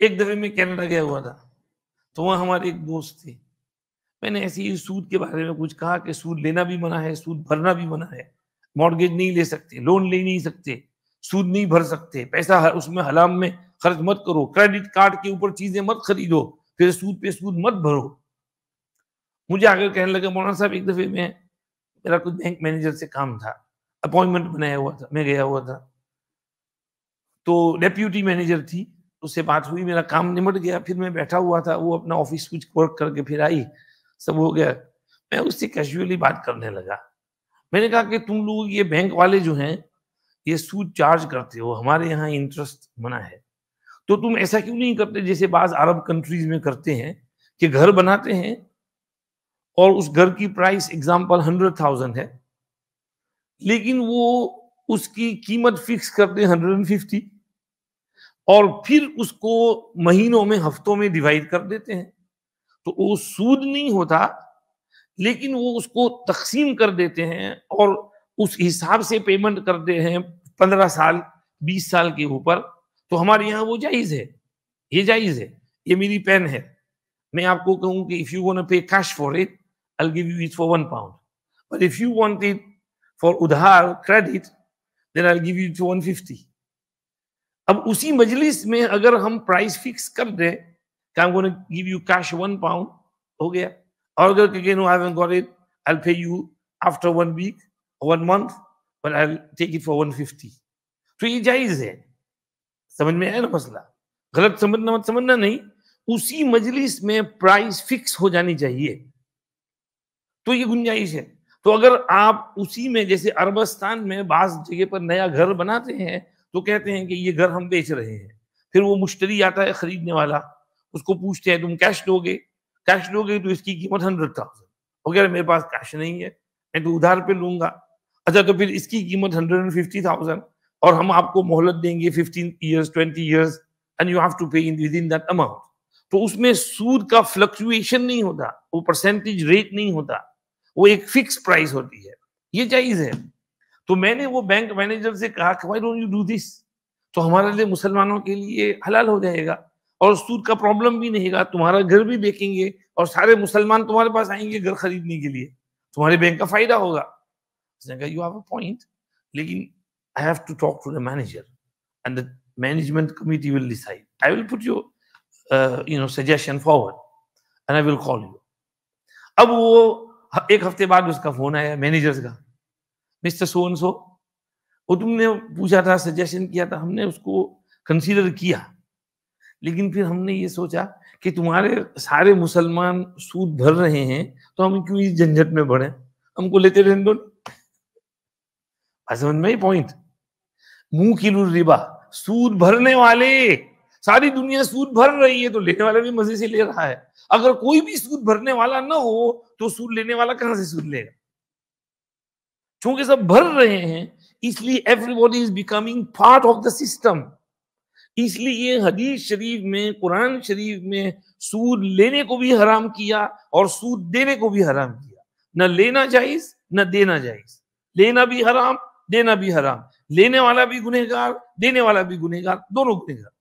एक दफे मैं कनाडा गया हुआ था, तो वहाँ हमारे एक दोस्त थे। मैंने ऐसे ही सूद के बारे में कुछ कहा कि सूद लेना भी मना है, सूद भरना भी मना है, मॉर्गेज नहीं ले सकते, लोन ले नहीं सकते, सूद नहीं भर सकते, पैसा उसमें हराम में खर्च मत करो, क्रेडिट कार्ड के ऊपर चीजें मत खरीदो, फिर सूद पे सूद मत भरो। मुझे आकर कहने लगा, मौलाना साहब एक दफे में मेरा कुछ बैंक मैनेजर से काम था, अपॉइंटमेंट बनाया हुआ था, मैं गया हुआ था, तो डेप्यूटी मैनेजर थी, उससे बात हुई, मेरा काम निमट गया, फिर मैं बैठा हुआ था, वो अपना ऑफिस कुछ वर्क करके फिर आई, सब हो गया। मैं उससे कैजुअली बात करने लगा। मैंने कहा कि तुम लोग ये बैंक वाले जो हैं ये सूद चार्ज करते हो, हमारे यहाँ इंटरेस्ट मना है, तो तुम ऐसा क्यों नहीं करते जैसे बाज अरब कंट्रीज में करते हैं कि घर बनाते हैं और उस घर की प्राइस एग्जांपल 100,000 है, लेकिन वो उसकी कीमत फिक्स करते हैं 150 और फिर उसको महीनों में, हफ्तों में डिवाइड कर देते हैं। तो वो सूद नहीं होता, लेकिन वो उसको तकसीम कर देते हैं और उस हिसाब से पेमेंट करते हैं 15 साल 20 साल के ऊपर। तो हमारे यहाँ वो जायज है, ये जायज है। ये मेरी पेन है, मैं आपको कहूँ कि if you want to pay cash for it, I will give you it for 1 pound, but if you want it for उधार credit, then I will give you it for 150। अब उसी मजलिस में अगर हम प्राइस फिक्स कर दें कि I am going to give you cash 1 pound, हो गया। और अगर कहें no I haven't got it, I will pay you after 1 week 1 month, but I will take it for 150। तो ये जायज है। समझ में आया ना मसला? गलत समझना मत समझना, नहीं, उसी मजलिस में प्राइस फिक्स हो जानी चाहिए, तो ये गुंजाइश है। तो अगर आप उसी में, जैसे अरबस्तान में बाज जगह पर नया घर बनाते हैं तो कहते हैं कि ये घर हम बेच रहे हैं, फिर वो मुश्तरी आता है खरीदने वाला, उसको पूछते हैं तुम कैश दोगे? कैश दोगे तो इसकी कीमत 100,000 हो गया, मेरे पास कैश नहीं है, मैं तो उधार पे लूंगा। अच्छा, तो फिर इसकी कीमत 150,000 और हम आपको मोहलत देंगे 15 years 20 years and you have to pay in within that amount. तो उसमें सूद का फ्लक्चुएशन नहीं होता, वो परसेंटेज रेट नहीं होता, वो एक फिक्स प्राइस होती है, ये जायज है। तो मैंने वो बैंक मैनेजर से कहा कि why don't you do this, तो हमारे लिए मुसलमानों के लिए हलाल हो जाएगा और सूद का प्रॉब्लम भी नहीं है, तुम्हारा घर भी बेचेंगे और सारे मुसलमान तुम्हारे पास आएंगे घर खरीदने के लिए, तुम्हारे बैंक का फायदा होगा। उसने कहा यू हैव अ पॉइंट, लेकिन I have to talk to the manager and the management committee will decide, I will put your suggestion forward and I will call you. अब वो एक हफ्ते बाद उसका फोन आया मैनेजर्स का, मिस्टर सो एंड सो, वो तुमने पूछा था, सजेशन किया था, हमने उसको कंसीडर किया, लेकिन फिर हमने ये सोचा कि तुम्हारे सारे मुसलमान सूद भर रहे हैं तो हम क्यों इस झंझट में बढ़े, हमको लेते रहने दो। समझ में पॉइंट? मुंह की रिबा, सूद भरने वाले, सारी दुनिया सूद भर रही है तो लेने वाला भी मजे से ले रहा है। अगर कोई भी सूद भरने वाला ना हो तो सूद लेने वाला कहां से सूद लेगा? क्योंकि सब भर रहे हैं, इसलिए everybody is becoming part of the system. इसलिए हदीस शरीफ में, कुरान शरीफ में सूद लेने को भी हराम किया और सूद देने को भी हराम किया। न लेना जायज न देना जायज, लेना भी हराम देना भी हराम, लेने वाला भी गुनहगार देने वाला भी गुनहगार, दोनों गुनहगार।